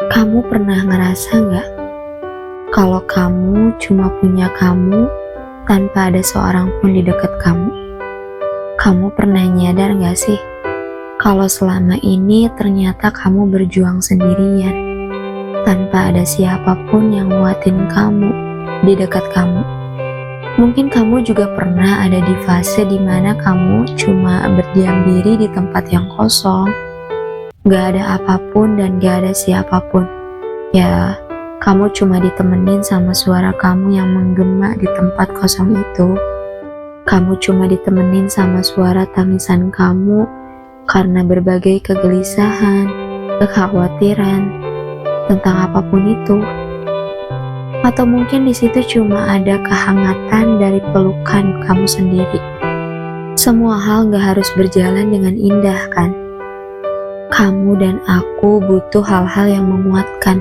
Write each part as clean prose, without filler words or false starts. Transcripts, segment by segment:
Kamu pernah ngerasa nggak kalau kamu cuma punya kamu tanpa ada seorang pun di dekat kamu? Kamu pernah nyadar nggak sih kalau selama ini ternyata kamu berjuang sendirian tanpa ada siapapun yang nguatin kamu di dekat kamu? Mungkin kamu juga pernah ada di fase dimana kamu cuma berdiam diri di tempat yang kosong, gak ada apapun dan gak ada siapapun. Ya, kamu cuma ditemenin sama suara kamu yang menggema di tempat kosong itu. Kamu cuma ditemenin sama suara tangisan kamu karena berbagai kegelisahan, kekhawatiran tentang apapun itu. Atau mungkin di situ cuma ada kehangatan dari pelukan kamu sendiri. Semua hal gak harus berjalan dengan indah, kan? Kamu dan aku butuh hal-hal yang memuatkan,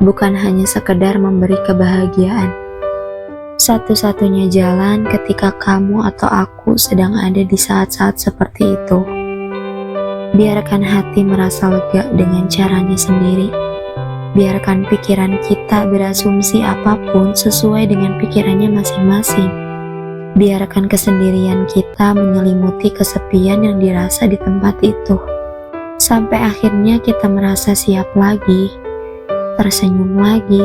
bukan hanya sekedar memberi kebahagiaan. Satu-satunya jalan ketika kamu atau aku sedang ada di saat-saat seperti itu. Biarkan hati merasa lega dengan caranya sendiri. Biarkan pikiran kita berasumsi apapun sesuai dengan pikirannya masing-masing. Biarkan kesendirian kita menyelimuti kesepian yang dirasa di tempat itu. Sampai akhirnya kita merasa siap lagi, tersenyum lagi,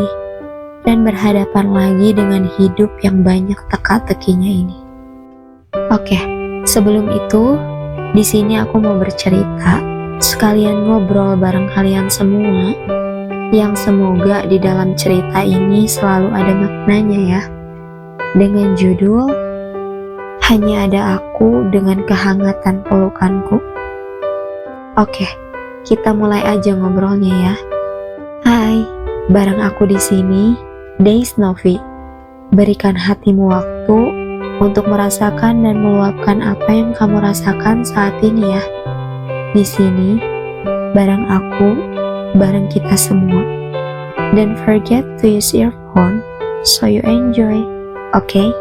dan berhadapan lagi dengan hidup yang banyak teka-tekinya ini. Oke, sebelum itu, di sini aku mau bercerita, sekalian ngobrol bareng kalian semua, yang semoga di dalam cerita ini selalu ada maknanya ya. Dengan judul, Hanya Ada Aku Dengan Kehangatan Pelukanku. Oke, kita mulai aja ngobrolnya ya. Hai, bareng aku di sini, Days Novi. Berikan hatimu waktu untuk merasakan dan meluapkan apa yang kamu rasakan saat ini ya. Di sini, bareng aku, bareng kita semua. Don't forget to use earphone so you enjoy, okay?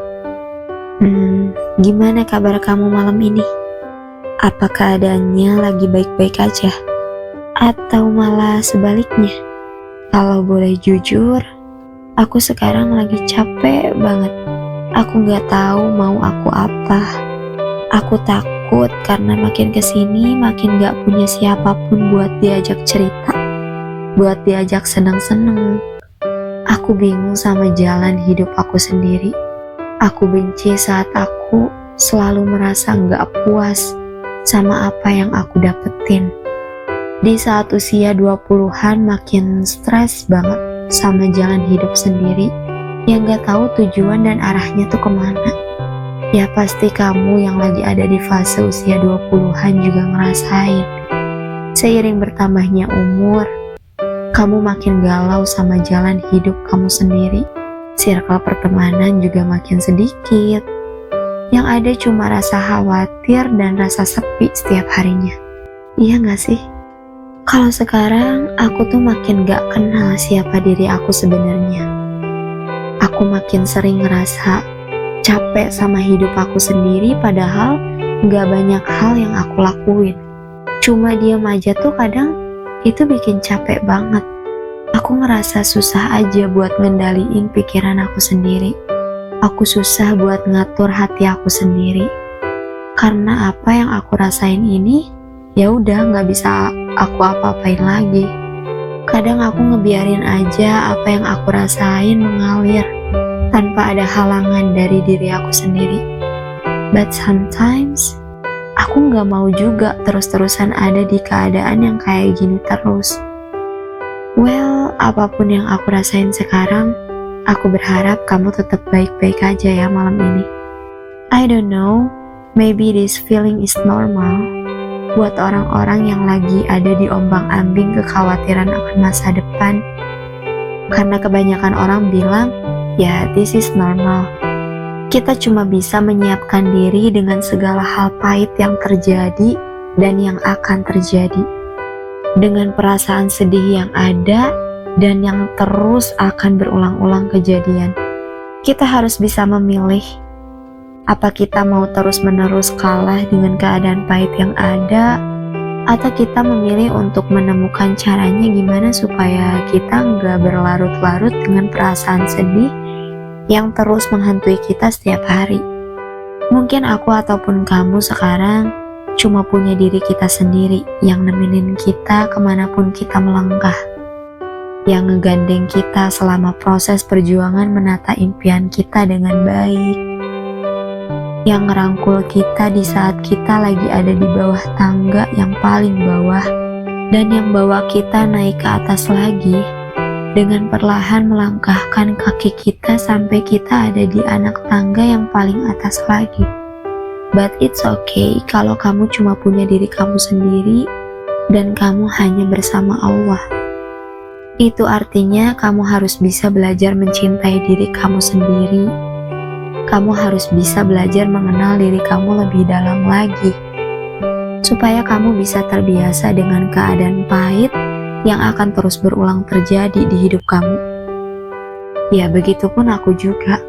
Gimana kabar kamu malam ini? Apa keadaannya lagi baik-baik aja? Atau malah sebaliknya? Kalau boleh jujur, aku sekarang lagi capek banget. Aku gak tahu mau aku apa. Aku takut karena makin kesini makin gak punya siapapun buat diajak cerita, buat diajak seneng-seneng. Aku bingung sama jalan hidup aku sendiri. Aku benci saat aku selalu merasa gak puas sama apa yang aku dapetin. Di saat usia 20-an makin stres banget sama jalan hidup sendiri yang gak tahu tujuan dan arahnya tuh kemana. Ya pasti kamu yang lagi ada di fase usia 20-an juga ngerasain. Seiring bertambahnya umur, kamu makin galau sama jalan hidup kamu sendiri. Circle pertemanan juga makin sedikit. Yang ada cuma rasa khawatir dan rasa sepi setiap harinya. Iya gak sih? Kalau sekarang aku tuh makin gak kenal siapa diri aku sebenarnya. Aku makin sering ngerasa capek sama hidup aku sendiri padahal gak banyak hal yang aku lakuin. Cuma diam aja tuh kadang itu bikin capek banget. Aku ngerasa susah aja buat ngendaliin pikiran aku sendiri. Aku susah buat ngatur hati aku sendiri. Karena apa yang aku rasain ini, ya udah nggak bisa aku apa-apain lagi. Kadang aku ngebiarin aja apa yang aku rasain mengalir tanpa ada halangan dari diri aku sendiri. But sometimes aku nggak mau juga terus-terusan ada di keadaan yang kayak gini terus. Well, apapun yang aku rasain sekarang, aku berharap kamu tetap baik-baik aja ya malam ini. I don't know, maybe this feeling is normal buat orang-orang yang lagi ada di ombang-ambing kekhawatiran akan masa depan. Karena kebanyakan orang bilang, ya this is normal. Kita cuma bisa menyiapkan diri dengan segala hal pahit yang terjadi dan yang akan terjadi. Dengan perasaan sedih yang ada dan yang terus akan berulang-ulang kejadian. Kita harus bisa memilih apa kita mau terus-menerus kalah dengan keadaan pahit yang ada Atau kita memilih untuk menemukan caranya gimana supaya kita nggak berlarut-larut dengan perasaan sedih yang terus menghantui kita setiap hari. Mungkin aku ataupun kamu sekarang cuma punya diri kita sendiri yang nemenin kita kemanapun kita melangkah, yang ngegandeng kita selama proses perjuangan menata impian kita dengan baik, yang ngerangkul kita di saat kita lagi ada di bawah tangga yang paling bawah, dan yang bawa kita naik ke atas lagi dengan perlahan melangkahkan kaki kita sampai kita ada di anak tangga yang paling atas lagi. But it's okay kalau kamu cuma punya diri kamu sendiri dan kamu hanya bersama Allah. Itu artinya kamu harus bisa belajar mencintai diri kamu sendiri. Kamu harus bisa belajar mengenal diri kamu lebih dalam lagi, supaya kamu bisa terbiasa dengan keadaan pahit yang akan terus berulang terjadi di hidup kamu. Ya, begitupun aku juga.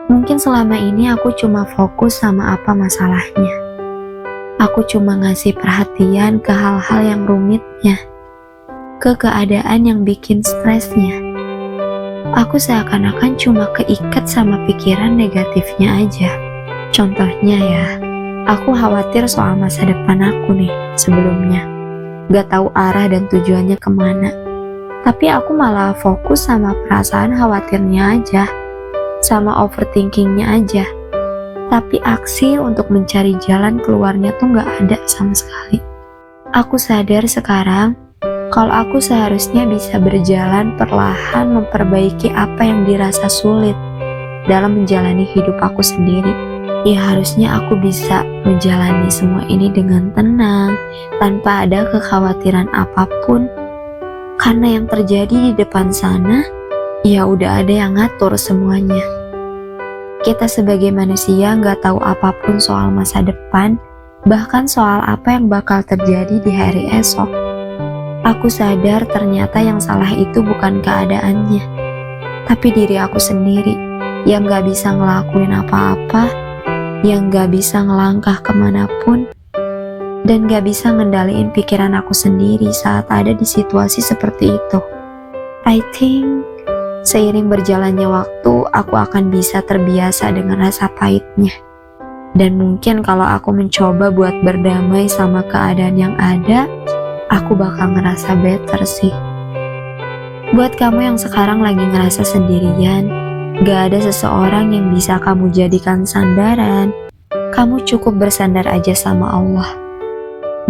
Mungkin selama ini aku cuma fokus sama apa masalahnya. Aku cuma ngasih perhatian ke hal-hal yang rumitnya, ke keadaan yang bikin stresnya. Aku seakan-akan cuma keikat sama pikiran negatifnya aja. Contohnya ya, aku khawatir soal masa depan aku nih sebelumnya. Gak tahu arah dan tujuannya kemana. Tapi aku malah fokus sama perasaan khawatirnya aja, sama overthinkingnya aja. Tapi aksi untuk mencari jalan keluarnya tuh gak ada sama sekali. Aku sadar sekarang kalau aku seharusnya bisa berjalan perlahan memperbaiki apa yang dirasa sulit dalam menjalani hidup aku sendiri. Ya harusnya aku bisa menjalani semua ini dengan tenang, tanpa ada kekhawatiran apapun. Karena yang terjadi di depan sana, ya udah ada yang ngatur semuanya. Kita sebagai manusia gak tahu apapun soal masa depan, bahkan soal apa yang bakal terjadi di hari esok. Aku sadar ternyata yang salah itu bukan keadaannya, tapi diri aku sendiri yang gak bisa ngelakuin apa-apa, yang gak bisa ngelangkah kemanapun, dan gak bisa ngendaliin pikiran aku sendiri saat ada di situasi seperti itu. I think seiring berjalannya waktu, aku akan bisa terbiasa dengan rasa pahitnya. Dan mungkin kalau aku mencoba buat berdamai sama keadaan yang ada, aku bakal ngerasa better sih. Buat kamu yang sekarang lagi ngerasa sendirian, gak ada seseorang yang bisa kamu jadikan sandaran, kamu cukup bersandar aja sama Allah.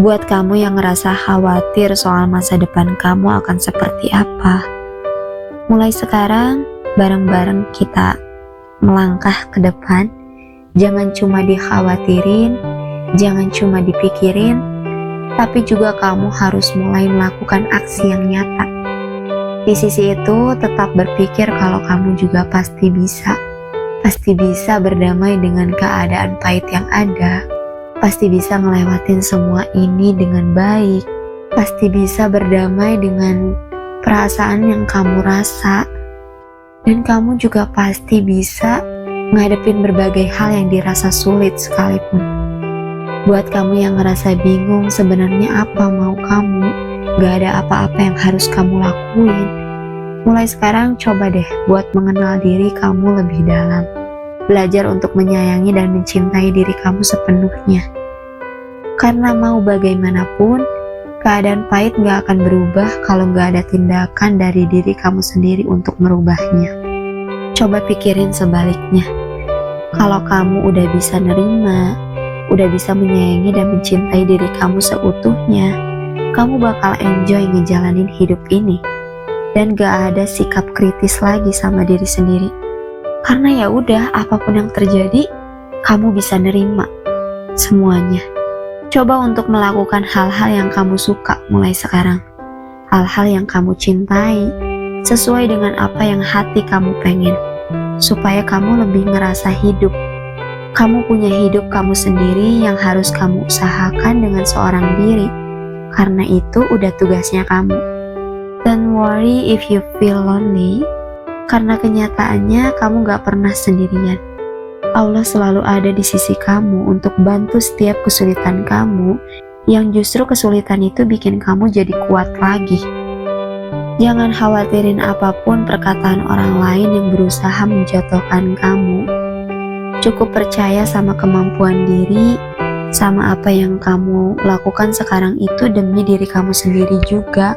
Buat kamu yang ngerasa khawatir soal masa depan kamu akan seperti apa, mulai sekarang bareng-bareng kita melangkah ke depan. Jangan cuma dikhawatirin, jangan cuma dipikirin, tapi juga kamu harus mulai melakukan aksi yang nyata. Di sisi itu tetap berpikir kalau kamu juga pasti bisa berdamai dengan keadaan pahit yang ada, pasti bisa ngelewatin semua ini dengan baik, pasti bisa berdamai dengan perasaan yang kamu rasa, dan kamu juga pasti bisa ngadepin berbagai hal yang dirasa sulit sekalipun. Buat kamu yang ngerasa bingung sebenarnya apa mau kamu, gak ada apa-apa yang harus kamu lakuin, mulai sekarang coba deh buat mengenal diri kamu lebih dalam. Belajar untuk menyayangi dan mencintai diri kamu sepenuhnya. Karena mau bagaimanapun, keadaan pahit gak akan berubah kalau gak ada tindakan dari diri kamu sendiri untuk merubahnya. Coba pikirin sebaliknya. Kalau kamu udah bisa nerima, udah bisa menyayangi dan mencintai diri kamu seutuhnya, kamu bakal enjoy ngejalanin hidup ini. Dan gak ada sikap kritis lagi sama diri sendiri. Karena ya udah, apapun yang terjadi, kamu bisa nerima semuanya. Coba untuk melakukan hal-hal yang kamu suka mulai sekarang. Hal-hal yang kamu cintai, sesuai dengan apa yang hati kamu pengen. Supaya kamu lebih ngerasa hidup. Kamu punya hidup kamu sendiri yang harus kamu usahakan dengan seorang diri. Karena itu udah tugasnya kamu. Don't worry if you feel lonely. Karena kenyataannya kamu gak pernah sendirian. Allah selalu ada di sisi kamu untuk bantu setiap kesulitan kamu yang justru kesulitan itu bikin kamu jadi kuat lagi. Jangan khawatirin apapun perkataan orang lain yang berusaha menjatuhkan kamu. Cukup percaya sama kemampuan diri, sama apa yang kamu lakukan sekarang itu demi diri kamu sendiri juga,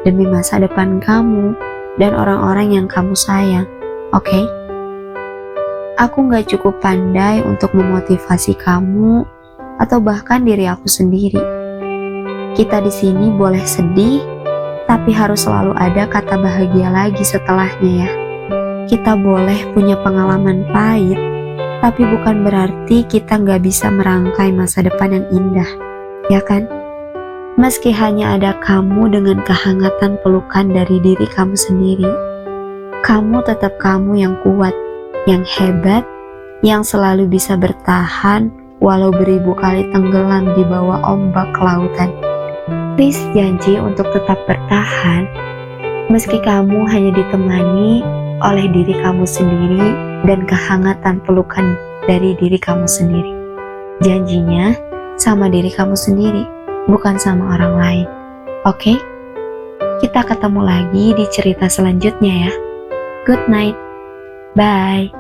demi masa depan kamu dan orang-orang yang kamu sayang, oke? Aku gak cukup pandai untuk memotivasi kamu atau bahkan diri aku sendiri. Kita di sini boleh sedih, tapi harus selalu ada kata bahagia lagi setelahnya ya. Kita boleh punya pengalaman pahit, tapi bukan berarti kita gak bisa merangkai masa depan yang indah, ya kan? Meski hanya ada kamu dengan kehangatan pelukan dari diri kamu sendiri, kamu tetap kamu yang kuat, yang hebat, yang selalu bisa bertahan walau beribu kali tenggelam di bawah ombak lautan. Please janji untuk tetap bertahan, meski kamu hanya ditemani oleh diri kamu sendiri dan kehangatan pelukan dari diri kamu sendiri. Janjinya sama diri kamu sendiri, bukan sama orang lain. Oke? Kita ketemu lagi di cerita selanjutnya ya. Good night. Bye.